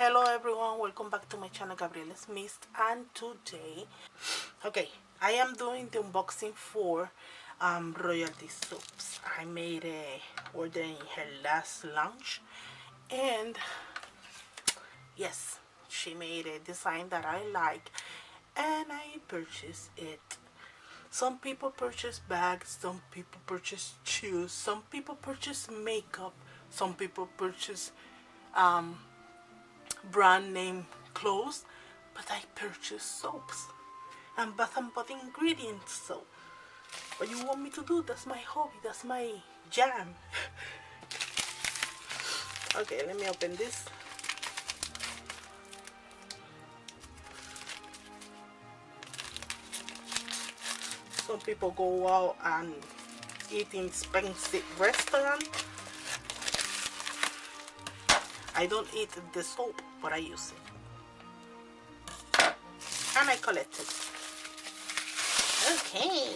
Hello everyone, welcome back to my channel Gabrieles Mist, and today I am doing the unboxing for royalty soaps. I made a order in her last launch, and yes, she made a design that I like and I purchased it. Some people purchase bags, some people purchase shoes, some people purchase makeup, some people purchase brand name clothes, but I purchased soaps and bath and body ingredients. So what you want me to do? That's my hobby, that's my jam. Okay, let me open this. Some people go out and eat in expensive restaurant. I don't eat the soap, but I use it. And I collect it. Okay.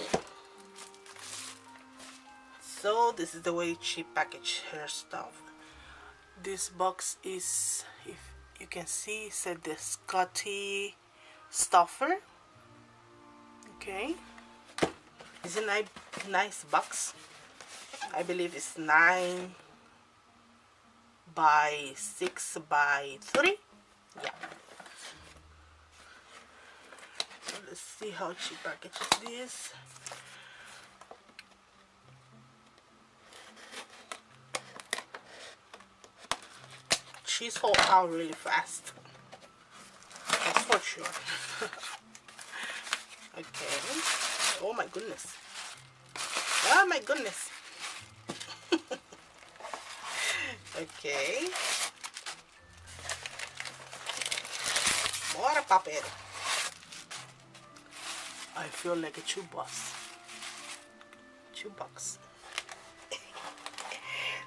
So this is the way she packaged her stuff. This box is, if you can see, it said the Scotty stuffer. Okay. It's a nice box. I believe it's 9 by 6 by 3. Yeah. So let's see how she packages this. She sold out really fast. That's for sure. Okay. Oh my goodness. Oh my goodness. Okay. More papel. I feel like a shoebox.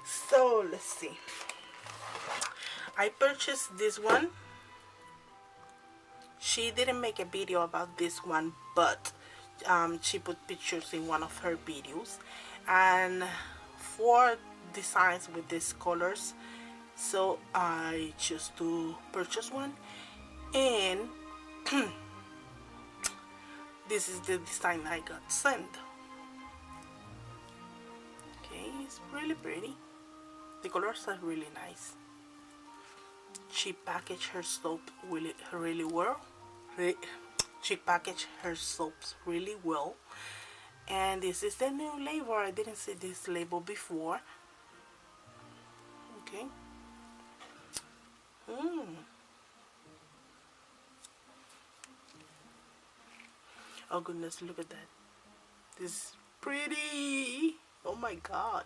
So let's see. I purchased this one. She didn't make a video about this one, but she put pictures in one of her videos, and 4 designs with these colors, so I chose to purchase one, and this is the design I got sent. Okay, it's really pretty. The colors are really nice. She packaged her soap really well. She packaged her soaps really well, and this is the new label. I didn't see this label before. Okay. Oh goodness, look at that. This is pretty. Oh my god,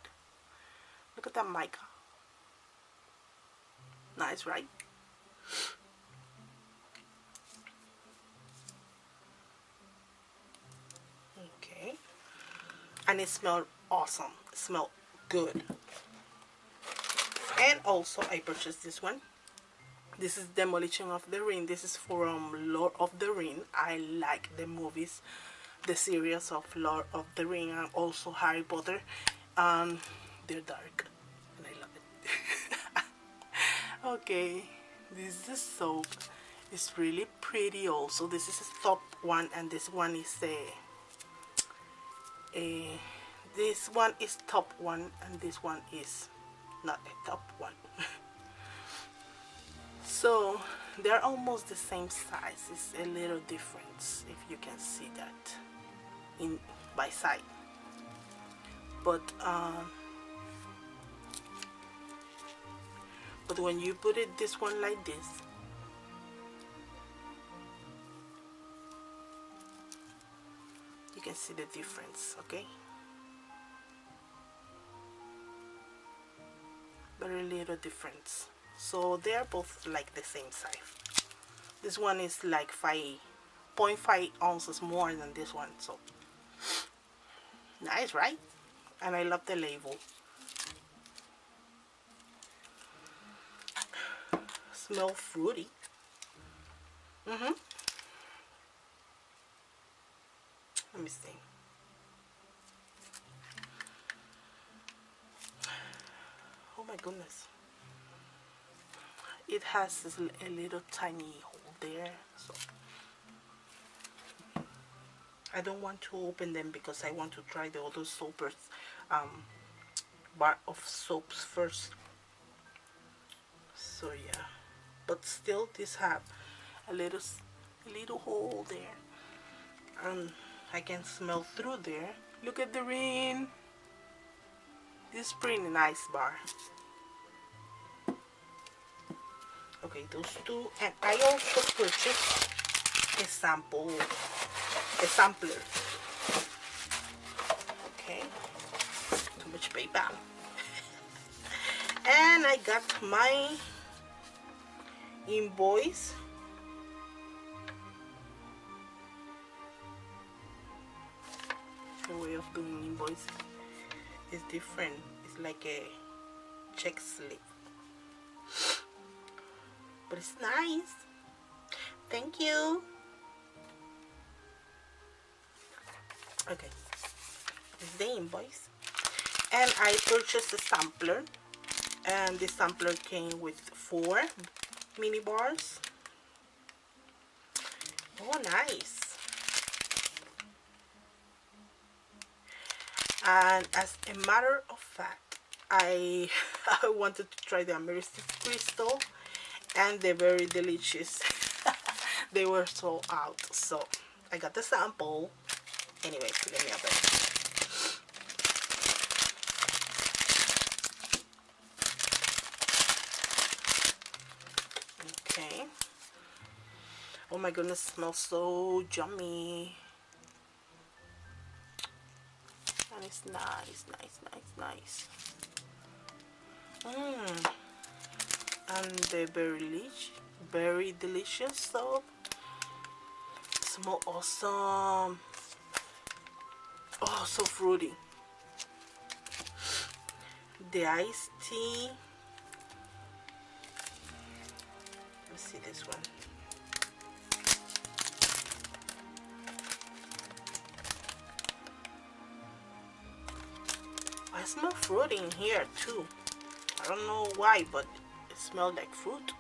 look at that mica. Nice, right? Okay. And it smelled awesome. It smelled good. And also I purchased this one. This is Demolition of the Ring. This is from Lord of the Ring. I like the movies, the series of Lord of the Ring, and also Harry Potter. They're dark and I love it. Okay, this is a soap. It's really pretty also. This is a top one, and this one is this one is top one, and this one is not a top one. So they're almost the same size. It's a little difference, if you can see that in by side, but when you put it this one like this, you can see the difference. Okay, very little difference. So they are both like the same size. This one is like 5.5 ounces more than this one. So nice, right? And I love the label. Smell fruity. Let me see. Oh my goodness. it has this a little tiny hole there, so I don't want to open them because I want to try the other soapers bar of soaps first. So yeah, but still this have a little hole there, and I can smell through there. Look at the ring. This is pretty nice bar. Okay, those two, and I also purchased a sampler. Okay, too much paper. And I got my invoice. The way of doing invoice is different. It's like a check slip, but it's nice. Thank you. Okay, this is the invoice, and I purchased a sampler, and this sampler came with 4 mini bars. Oh, nice. And as a matter of fact, I wanted to try the American crystal, and they're very delicious. They were sold out, so I got the sample. Anyways, let me open it. Okay. Oh my goodness, it smells so yummy. And it's nice. And they're very delicious soap. Smell awesome. Oh, so fruity. The iced tea. Let's see this one. I smell fruity in here too. I don't know why, but it smells like fruit.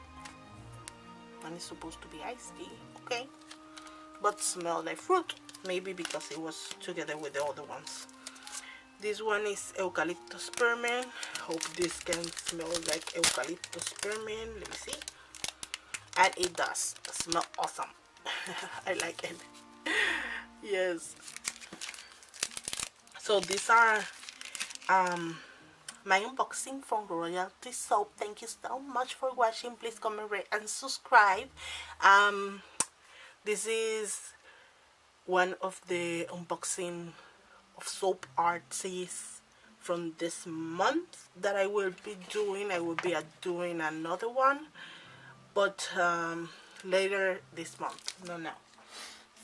And it's supposed to be iced tea. Okay. But smell like fruit. Maybe because it was together with the other ones. This one is eucalyptus spearmint. Hope this can smell like eucalyptus spearmint. Let me see. And it does smell awesome. I like it. Yes. So these are my unboxing from Royalty Soap. Thank you so much for watching. Please comment, rate, and subscribe. This is one of the unboxing of soap artists from this month that I will be doing. I will be doing another one, but later this month, no now.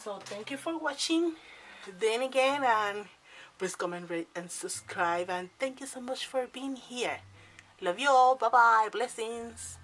So thank you for watching then again, and please comment, rate, and subscribe, and thank you so much for being here. Love you all. Bye bye. Blessings.